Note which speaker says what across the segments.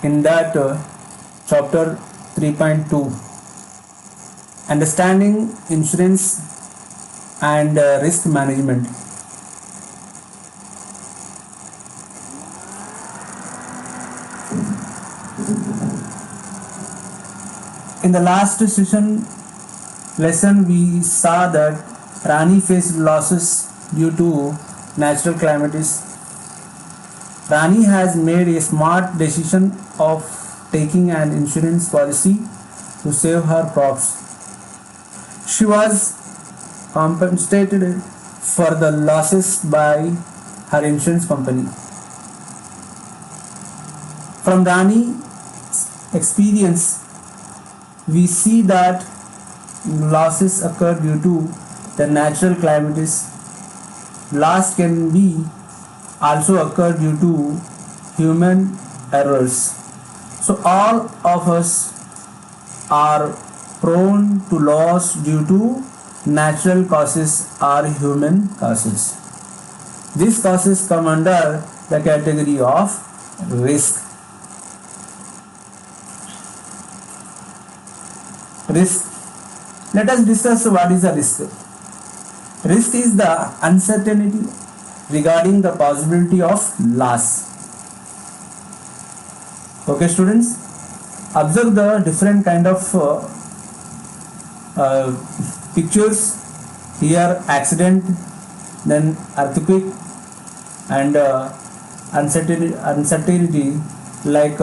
Speaker 1: in that chapter 3.2, understanding insurance and risk management. In the last lesson we saw that Rani faced losses due to natural calamities. Rani has made a smart decision of taking an insurance policy to save her crops. She was compensated for the losses by her insurance company. From Rani's experience, we see that losses occur due to the natural calamities. Loss can be also occur due to human errors. So all of us are prone to loss due to natural causes or human causes. These causes come under the category of risk. Risk. Let us discuss what is the risk. Risk is the uncertainty regarding the possibility of loss. Okay, students, observe the different kind of pictures. Here, accident, then earthquake, and uncertainty like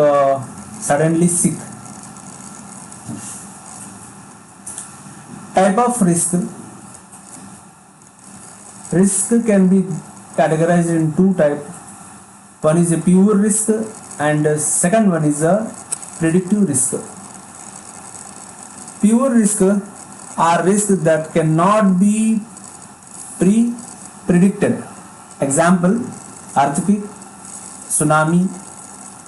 Speaker 1: suddenly sick. Type of risk. Risk can be categorized in two types. One is a pure risk and second one is a predictive risk. Pure risk are risks that cannot be predicted. Example, earthquake, tsunami,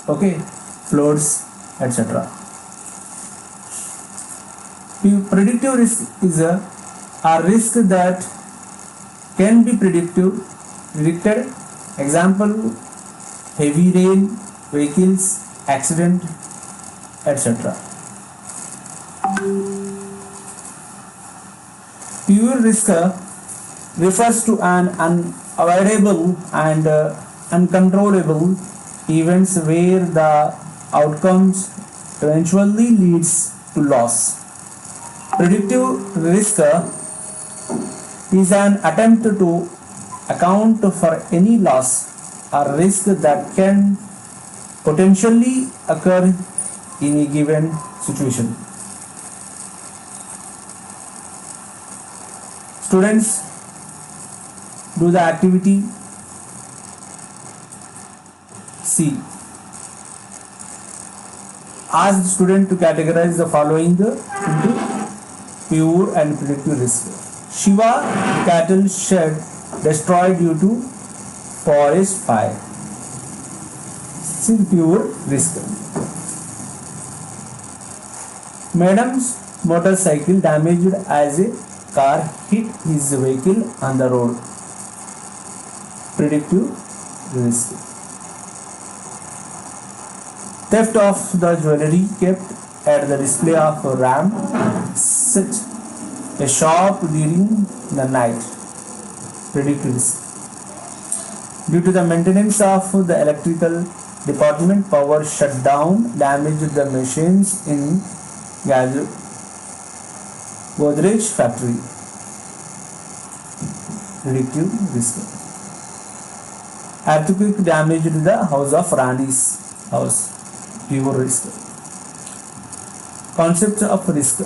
Speaker 1: okay, floods, etc. Predictive risk is a risk that can be predicted. Example, heavy rain, vehicles, accident, etc. Pure risk refers to an unavoidable and uncontrollable events where the outcomes eventually leads to loss. Predictive risk is an attempt to account for any loss or risk that can potentially occur in a given situation. Students, do the activity C. Ask the student to categorize the following into pure and predictive risk. Shiva cattle shed destroyed due to forest fire. This is pure risk. Madam's motorcycle damaged as a car hit his vehicle on the road. Predictive risk. Theft of the jewelry kept at the display of Ram set a shop during the night. Predictive risk. Due to the maintenance of the electrical department, power shut down, damaged the machines in Godrej factory. Predictive risk. Earthquake damaged the house of Rani's house. Pure risk. Concept of risk.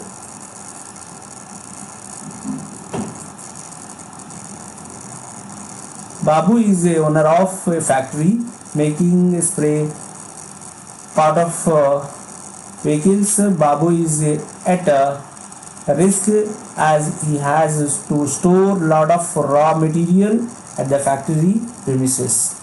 Speaker 1: Babu is a owner of a factory making spray part of vehicles. Babu is at a risk as he has to store lot of raw material at the factory premises.